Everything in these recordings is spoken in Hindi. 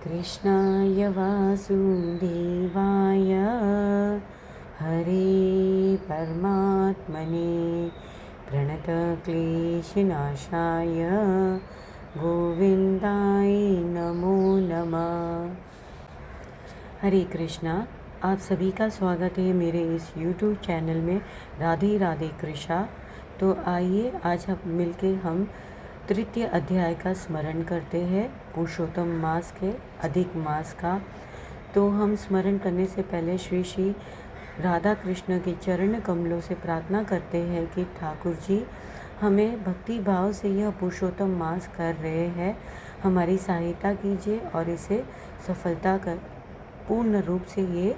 कृष्णाय वासुदेवाय हरे परमात्मने प्रणतक्लेशनाशाय गोविंदाय नमो नमः। हरे कृष्णा। आप सभी का स्वागत है मेरे इस YouTube चैनल में राधे राधे कृष्णा। तो आइए आज हम तृतीय अध्याय का स्मरण करते हैं, पुरुषोत्तम मास के अधिक मास का। तो हम स्मरण करने से पहले श्री श्री राधा कृष्ण के चरण कमलों से प्रार्थना करते हैं कि ठाकुर जी हमें भक्ति भाव से यह पुरुषोत्तम मास कर रहे हैं, हमारी सहायता कीजिए और इसे सफलता कर पूर्ण रूप से ये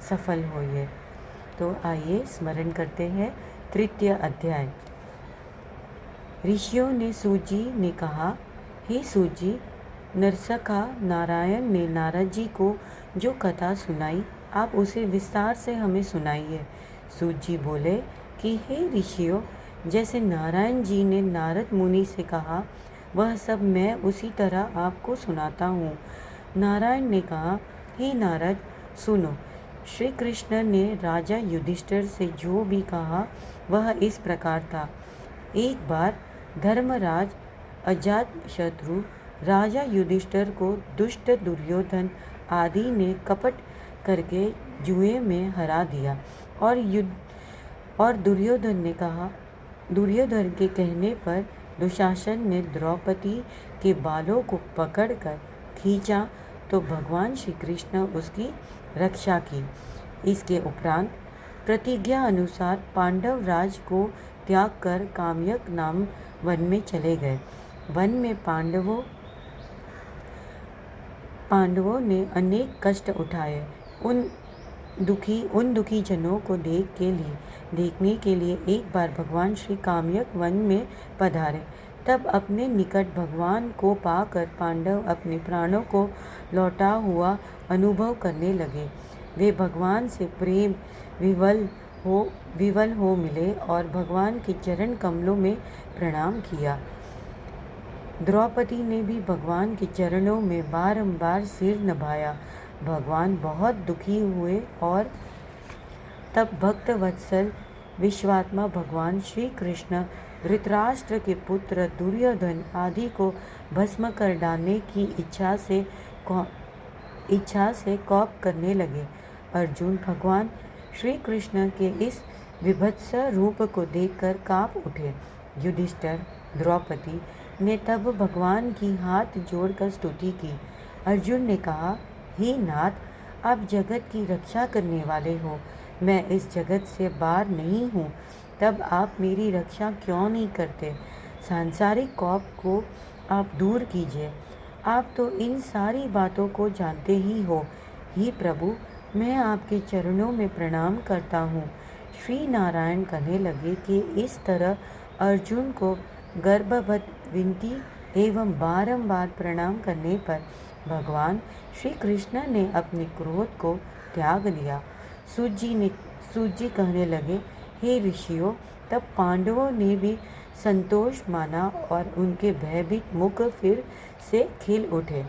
सफल होइए। तो आइए स्मरण करते हैं तृतीय अध्याय। ऋषियों ने सूजी ने कहा, हे सूजी, नरसखा नारायण ने नारद जी को जो कथा सुनाई, आप उसे विस्तार से हमें सुनाइए। सूजी बोले कि हे ऋषियों, जैसे नारायण जी ने नारद मुनि से कहा वह सब मैं उसी तरह आपको सुनाता हूँ। नारायण ने कहा, हे नारद सुनो, श्री कृष्ण ने राजा युधिष्ठिर से जो भी कहा वह इस प्रकार था। एक बार धर्मराज अजातशत्रु राजा युधिष्ठिर को दुष्ट दुर्योधन आदि ने कपट करके जुए में हरा दिया और दुर्योधन के कहने पर दुशासन ने द्रौपदी के बालों को पकड़कर खींचा तो भगवान श्री कृष्ण उसकी रक्षा की। इसके उपरांत प्रतिज्ञा अनुसार पांडव राज को त्याग कर काम्यक नाम वन में चले गए। वन में पांडवों ने अनेक कष्ट उठाए। उन दुखी जनों को देखने के लिए एक बार भगवान श्री काम्यक वन में पधारे। तब अपने निकट भगवान को पाकर पांडव अपने प्राणों को लौटा हुआ अनुभव करने लगे। वे भगवान से प्रेम विवल हो मिले और भगवान के चरण कमलों में प्रणाम किया। द्रौपदी ने भी भगवान के चरणों में बारंबार सिर नभाया। भगवान बहुत दुखी हुए और तब भक्त वत्सल विश्वात्मा भगवान श्री कृष्ण धृतराष्ट्र के पुत्र दुर्योधन आदि को भस्म कर डालने की इच्छा से कोप करने लगे। अर्जुन भगवान श्री कृष्ण के इस विभत्स रूप को देखकर कांप उठे। युधिष्ठिर द्रौपदी ने तब भगवान की हाथ जोड़कर स्तुति की। अर्जुन ने कहा, हे नाथ, आप जगत की रक्षा करने वाले हो, मैं इस जगत से बाहर नहीं हूँ, तब आप मेरी रक्षा क्यों नहीं करते? सांसारिक कोप को आप दूर कीजिए, आप तो इन सारी बातों को जानते ही हो। हे प्रभु, मैं आपके चरणों में प्रणाम करता हूँ। श्री नारायण कहने लगे कि इस तरह अर्जुन को गर्भवत विनती एवं बारंबार प्रणाम करने पर भगवान श्री कृष्ण ने अपने क्रोध को त्याग दिया। सूजी कहने लगे, हे ऋषियों, तब पांडवों ने भी संतोष माना और उनके भयभीत मुख फिर से खिल उठे।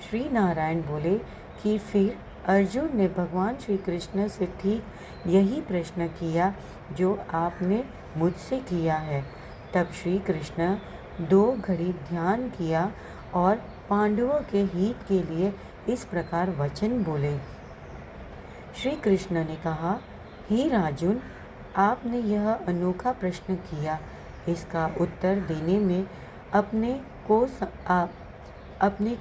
श्री नारायण बोले कि फिर अर्जुन ने भगवान श्री कृष्ण से ठीक यही प्रश्न किया जो आपने मुझसे किया है। तब श्री कृष्ण 2 घड़ी ध्यान किया और पांडवों के हित के लिए इस प्रकार वचन बोले। श्री कृष्ण ने कहा, हे राजुन, आपने यह अनोखा प्रश्न किया, इसका उत्तर देने में अपने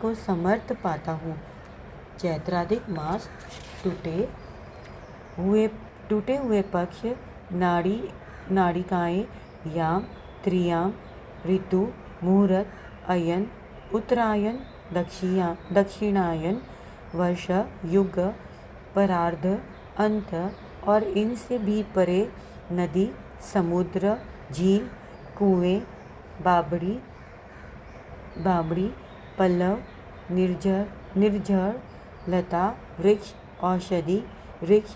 को समर्थ पाता हूँ। चैत्राधिक मास टूटे हुए पक्ष, नाड़िकाएँ, याम, त्रियाम, ऋतु, मुहूर्त, अयन, उत्तरायण, दक्षिणायन, वर्ष, युग, परार्ध, अंत और इनसे भी परे नदी, समुद्र, झील, कुएं, बाबड़ी, पल्लव, निर्झर, लता, वृक्ष, औषधि वृक्ष,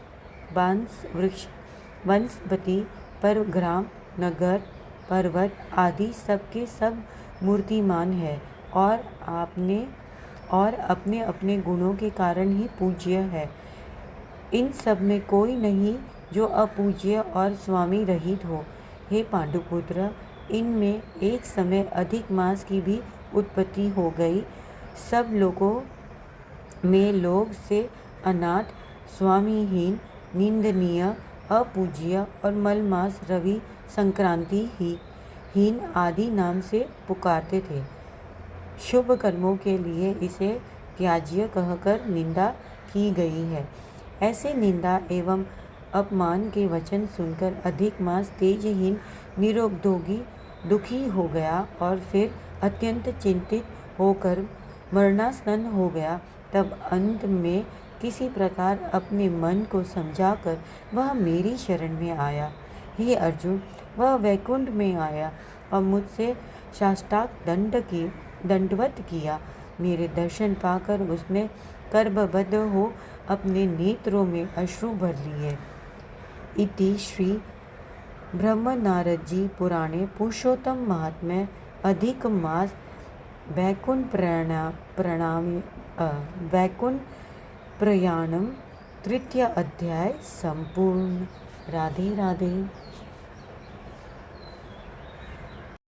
वनस्पति, परग्राम, नगर, पर्वत आदि सबके सब मूर्तिमान है और अपने अपने गुणों के कारण ही पूज्य है। इन सब में कोई नहीं जो अपूज्य और स्वामी रहित हो। हे पांडुपुत्र, इनमें एक समय अधिक मास की भी उत्पत्ति हो गई। सब लोगों में लोग से अनाथ, स्वामीहीन, निंदनीय, अपूज्य और मलमास रवि संक्रांति ही हीन आदि नाम से पुकारते थे। शुभ कर्मों के लिए इसे त्याज्य कहकर निंदा की गई है। ऐसे निंदा एवं अपमान के वचन सुनकर अधिक मास तेजहीन निरुद्योगी दुखी हो गया और फिर अत्यंत चिंतित होकर मरणासन हो गया। तब अंत में किसी प्रकार अपने मन को समझाकर वह मेरी शरण में आया। हे अर्जुन, वह वैकुंठ में आया और मुझसे साष्टांग दंडवत किया। मेरे दर्शन पाकर उसने गर्भबद्ध हो अपने नेत्रों में अश्रु भर लिए। इति श्री ब्रह्मनारद जी पुराणे पुरुषोत्तम महात्म्य अधिक मास वैकुंठ प्रयाणम तृतीय अध्याय संपूर्ण। राधे राधे।